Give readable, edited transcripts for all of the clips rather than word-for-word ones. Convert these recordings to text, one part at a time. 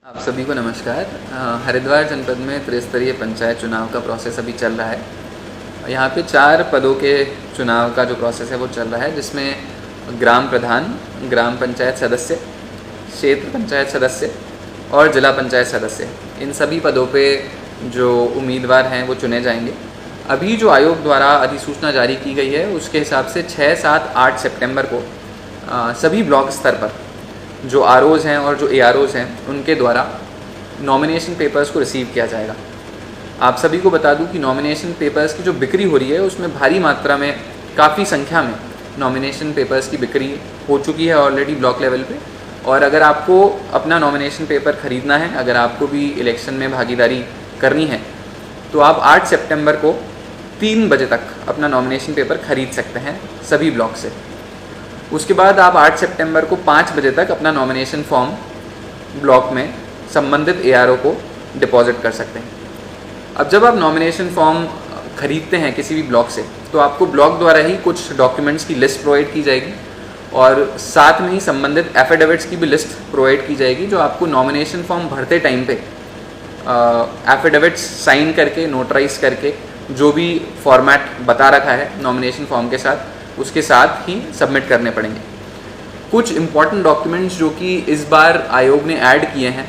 आप सभी को नमस्कार। हरिद्वार जनपद में त्रिस्तरीय पंचायत चुनाव का प्रोसेस अभी चल रहा है। यहाँ पे 4 पदों के चुनाव का जो प्रोसेस है वो चल रहा है, जिसमें ग्राम प्रधान, ग्राम पंचायत सदस्य, क्षेत्र पंचायत सदस्य और जिला पंचायत सदस्य, इन सभी पदों पे जो उम्मीदवार हैं वो चुने जाएंगे। अभी जो आयोग द्वारा अधिसूचना जारी की गई है उसके हिसाब से 6, 7, 8 सितंबर को सभी ब्लॉक स्तर पर जो आरओज़ हैं और जो एआरओज़ हैं उनके द्वारा नॉमिनेशन पेपर्स को रिसीव किया जाएगा। आप सभी को बता दूं कि नॉमिनेशन पेपर्स की जो बिक्री हो रही है उसमें भारी मात्रा में, काफ़ी संख्या में नॉमिनेशन पेपर्स की बिक्री हो चुकी है ऑलरेडी ब्लॉक लेवल पे। और अगर आपको अपना नॉमिनेशन पेपर ख़रीदना है, अगर आपको भी इलेक्शन में भागीदारी करनी है, तो आप 8 सितंबर को 3 बजे तक अपना नॉमिनेशन पेपर खरीद सकते हैं सभी ब्लॉक से। उसके बाद आप 8 सितंबर को 5 बजे तक अपना नॉमिनेशन फॉर्म ब्लॉक में संबंधित एआरओ को डिपॉजिट कर सकते हैं। अब जब आप नॉमिनेशन फॉर्म खरीदते हैं किसी भी ब्लॉक से, तो आपको ब्लॉक द्वारा ही कुछ डॉक्यूमेंट्स की लिस्ट प्रोवाइड की जाएगी और साथ में ही संबंधित एफिडेविट्स की भी लिस्ट प्रोवाइड की जाएगी, जो आपको नॉमिनेशन फॉर्म भरते टाइम पे एफिडेविट्स साइन करके, नोटराइज करके, जो भी फॉर्मेट बता रखा है नॉमिनेशन फॉर्म के साथ, उसके साथ ही सबमिट करने पड़ेंगे। कुछ इम्पॉर्टेंट डॉक्यूमेंट्स जो कि इस बार आयोग ने ऐड किए हैं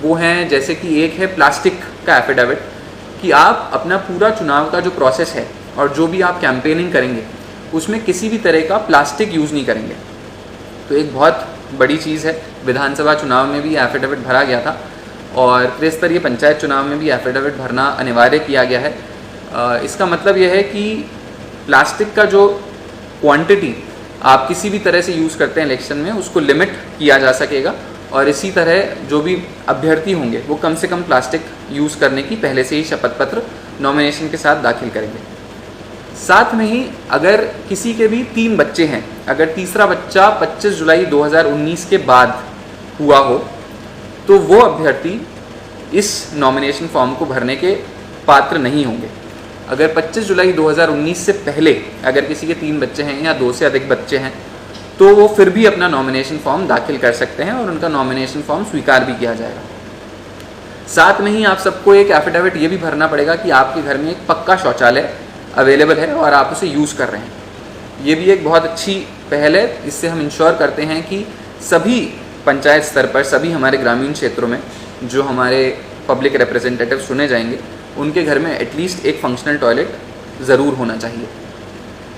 वो हैं, जैसे कि एक है प्लास्टिक का एफिडेविट, कि आप अपना पूरा चुनाव का जो प्रोसेस है और जो भी आप कैंपेनिंग करेंगे उसमें किसी भी तरह का प्लास्टिक यूज़ नहीं करेंगे। तो एक बहुत बड़ी चीज़ है। विधानसभा चुनाव में भी एफिडेविट भरा गया था और त्रिस्तरीय पंचायत चुनाव में भी एफिडेविट भरना अनिवार्य किया गया है। इसका मतलब यह है कि प्लास्टिक का जो क्वांटिटी आप किसी भी तरह से यूज़ करते हैं इलेक्शन में, उसको लिमिट किया जा सकेगा और इसी तरह जो भी अभ्यर्थी होंगे वो कम से कम प्लास्टिक यूज़ करने की पहले से ही शपथ पत्र नॉमिनेशन के साथ दाखिल करेंगे। साथ में ही अगर किसी के भी 3 बच्चे हैं, अगर तीसरा बच्चा 25 जुलाई 2019 के बाद हुआ हो, तो वो अभ्यर्थी इस नॉमिनेशन फॉर्म को भरने के पात्र नहीं होंगे। अगर 25 जुलाई 2019 से पहले अगर किसी के 3 बच्चे हैं या 2 से अधिक बच्चे हैं, तो वो फिर भी अपना नॉमिनेशन फॉर्म दाखिल कर सकते हैं और उनका नॉमिनेशन फॉर्म स्वीकार भी किया जाएगा। साथ में ही आप सबको एक एफिडेविट ये भी भरना पड़ेगा कि आपके घर में एक पक्का शौचालय अवेलेबल है और आप उसे यूज़ कर रहे हैं। ये भी एक बहुत अच्छी पहल है। इससे हम इंश्योर करते हैं कि सभी पंचायत स्तर पर, सभी हमारे ग्रामीण क्षेत्रों में जो हमारे पब्लिक रिप्रेजेंटेटिव चुने जाएंगे, उनके घर में एटलीस्ट एक फंक्शनल टॉयलेट ज़रूर होना चाहिए।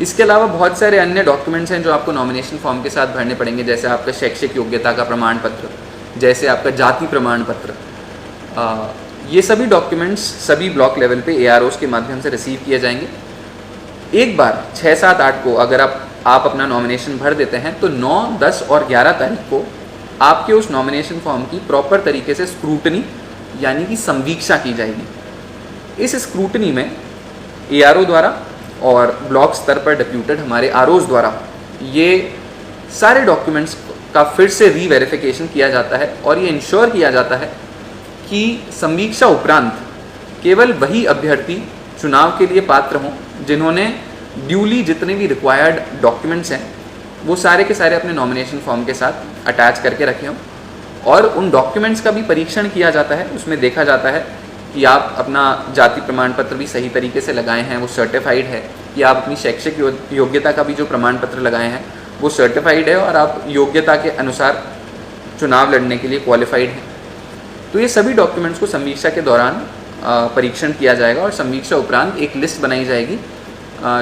इसके अलावा बहुत सारे अन्य डॉक्यूमेंट्स हैं जो आपको नॉमिनेशन फॉर्म के साथ भरने पड़ेंगे, जैसे आपका शैक्षिक योग्यता का प्रमाण पत्र, जैसे आपका जाति प्रमाण पत्र। ये सभी डॉक्यूमेंट्स सभी ब्लॉक लेवल पे एआरओज़ के माध्यम से रिसीव किए जाएंगे। एक बार 6, 7, 8 को अगर आप अपना नॉमिनेशन भर देते हैं, तो 9, 10 और 11 तारीख को आपके उस नॉमिनेशन फॉर्म की प्रॉपर तरीके से स्क्रूटनी यानी कि संवीक्षा की जाएगी। इस स्क्रूटनी में एआरओ द्वारा और ब्लॉक स्तर पर डिप्यूटेड हमारे आरओज़ द्वारा ये सारे डॉक्यूमेंट्स का फिर से रीवेरिफिकेशन किया जाता है और ये इंश्योर किया जाता है कि संवीक्षा उपरांत केवल वही अभ्यर्थी चुनाव के लिए पात्र हों जिन्होंने ड्यूली जितने भी रिक्वायर्ड डॉक्यूमेंट्स हैं वो सारे के सारे अपने नॉमिनेशन फॉर्म के साथ अटैच करके रखे हों। और उन डॉक्यूमेंट्स का भी परीक्षण किया जाता है। उसमें देखा जाता है कि आप अपना जाति प्रमाण पत्र भी सही तरीके से लगाए हैं, वो सर्टिफाइड है, कि आप अपनी शैक्षिक योग्यता का भी जो प्रमाण पत्र लगाए हैं वो सर्टिफाइड है और आप योग्यता के अनुसार चुनाव लड़ने के लिए क्वालिफाइड हैं। तो ये सभी डॉक्यूमेंट्स को संवीक्षा के दौरान परीक्षण किया जाएगा और संवीक्षा उपरांत एक लिस्ट बनाई जाएगी,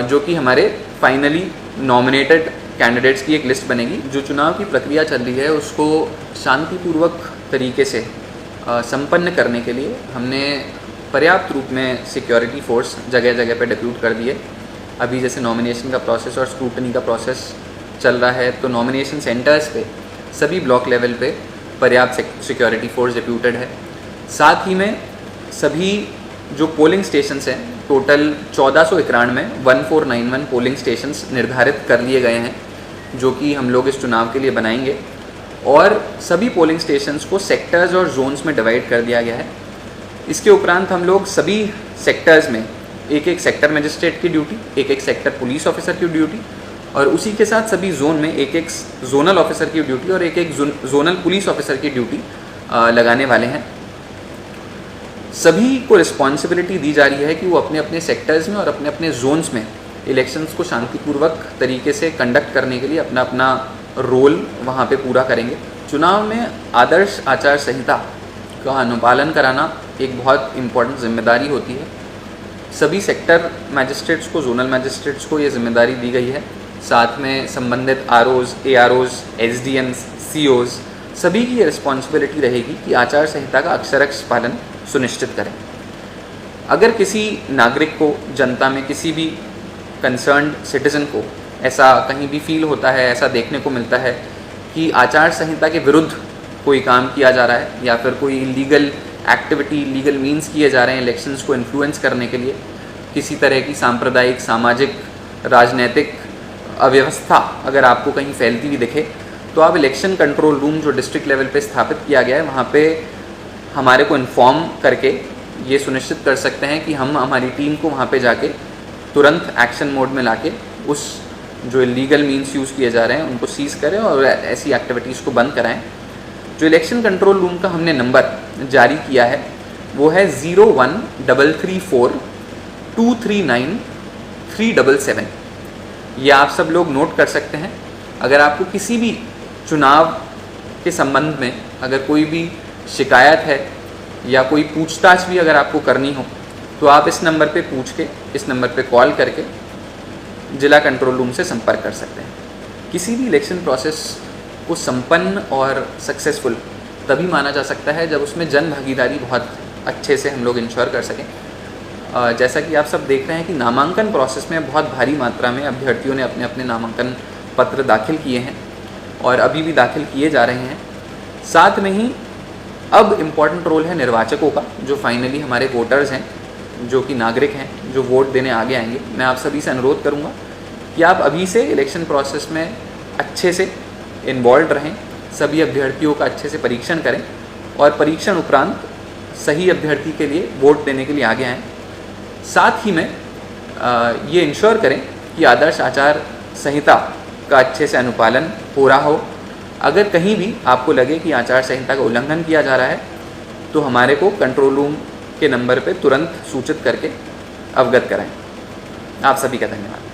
जो कि हमारे फाइनली नॉमिनेटेड कैंडिडेट्स की एक लिस्ट बनेगी। जो चुनाव की प्रक्रिया चल रही है उसको शांतिपूर्वक तरीके से संपन्न करने के लिए हमने पर्याप्त रूप में सिक्योरिटी फोर्स जगह जगह पे डिप्यूट कर दिए। अभी जैसे नॉमिनेशन का प्रोसेस और स्क्रूटनी का प्रोसेस चल रहा है, तो नॉमिनेशन सेंटर्स पे सभी ब्लॉक लेवल पे पर्याप्त सिक्योरिटी फोर्स डिप्यूटेड है। साथ ही में सभी जो पोलिंग स्टेशंस हैं, टोटल 1491 1491 पोलिंग स्टेशंस निर्धारित कर लिए गए हैं, जो कि हम लोग इस चुनाव के लिए बनाएंगे। और सभी पोलिंग स्टेशंस को सेक्टर्स और जोन्स में डिवाइड कर दिया गया है। इसके उपरांत हम लोग सभी सेक्टर्स में एक एक सेक्टर मजिस्ट्रेट की ड्यूटी, एक एक सेक्टर पुलिस ऑफिसर की ड्यूटी और उसी के साथ सभी जोन में एक एक जोनल ऑफिसर की ड्यूटी और एक एक जोनल पुलिस ऑफिसर की ड्यूटी लगाने वाले हैं। सभी को रिस्पॉन्सिबिलिटी दी जा रही है कि वो अपने अपने सेक्टर्स में और अपने अपने जोन्स में इलेक्शंस को शांतिपूर्वक तरीके से कंडक्ट करने के लिए अपना अपना रोल वहाँ पे पूरा करेंगे। चुनाव में आदर्श आचार संहिता का अनुपालन कराना एक बहुत इम्पोर्टेंट जिम्मेदारी होती है। सभी सेक्टर मैजिस्ट्रेट्स को, जोनल मैजिस्ट्रेट्स को ये जिम्मेदारी दी गई है। साथ में संबंधित आरओज, एआरओज, एसडीएम्स, सीओज सभी की ये रिस्पॉन्सिबिलिटी रहेगी कि आचार संहिता का अक्षरश पालन सुनिश्चित करें। अगर किसी नागरिक को, जनता में किसी भी कंसर्न्ड सिटीज़न को ऐसा कहीं भी फील होता है, ऐसा देखने को मिलता है कि आचार संहिता के विरुद्ध कोई काम किया जा रहा है या फिर कोई इलीगल एक्टिविटी, लीगल मीन्स किए जा रहे हैं इलेक्शंस को इन्फ्लुएंस करने के लिए, किसी तरह की सांप्रदायिक, सामाजिक, राजनीतिक अव्यवस्था अगर आपको कहीं फैलती हुई दिखे, तो आप इलेक्शन कंट्रोल रूम जो डिस्ट्रिक्ट लेवल पे स्थापित किया गया है वहाँ पे हमारे को इन्फॉर्म करके ये सुनिश्चित कर सकते हैं कि हम हमारी टीम को वहाँ पे जाके तुरंत एक्शन मोड में लाके उस जो इलीगल मीन्स यूज़ किए जा रहे हैं उनको सीज़ करें और ऐसी एक्टिविटीज़ को बंद कराएं। जो इलेक्शन कंट्रोल रूम का हमने नंबर जारी किया है वो है 0133423937। ये आप सब लोग नोट कर सकते हैं। अगर आपको किसी भी चुनाव के संबंध में अगर कोई भी शिकायत है या कोई पूछताछ भी अगर आपको करनी हो तो आप इस नंबर पे पूछ के, इस नंबर पे कॉल करके जिला कंट्रोल रूम से संपर्क कर सकते हैं। किसी भी इलेक्शन प्रोसेस को संपन्न और सक्सेसफुल तभी माना जा सकता है जब उसमें जन भागीदारी बहुत अच्छे से हम लोग इंश्योर कर सकें। जैसा कि आप सब देख रहे हैं कि नामांकन प्रोसेस में बहुत भारी मात्रा में अभ्यर्थियों ने अपने अपने नामांकन पत्र दाखिल किए हैं और अभी भी दाखिल किए जा रहे हैं। साथ में ही अब इम्पॉर्टेंट रोल है निर्वाचकों का, जो फाइनली हमारे वोटर्स हैं, जो कि नागरिक हैं, जो वोट देने आगे आएंगे। मैं आप सभी से अनुरोध करूंगा कि आप अभी से इलेक्शन प्रोसेस में अच्छे से इन्वॉल्व रहें, सभी अभ्यर्थियों का अच्छे से परीक्षण करें और परीक्षण उपरांत सही अभ्यर्थी के लिए वोट देने के लिए आगे आएँ। साथ ही में ये इंश्योर करें कि आदर्श आचार संहिता का अच्छे से अनुपालन हो रहा हो। अगर कहीं भी आपको लगे कि आचार संहिता का उल्लंघन किया जा रहा है तो हमारे को कंट्रोल रूम के नंबर पे तुरंत सूचित करके अवगत कराएं। आप सभी का धन्यवाद।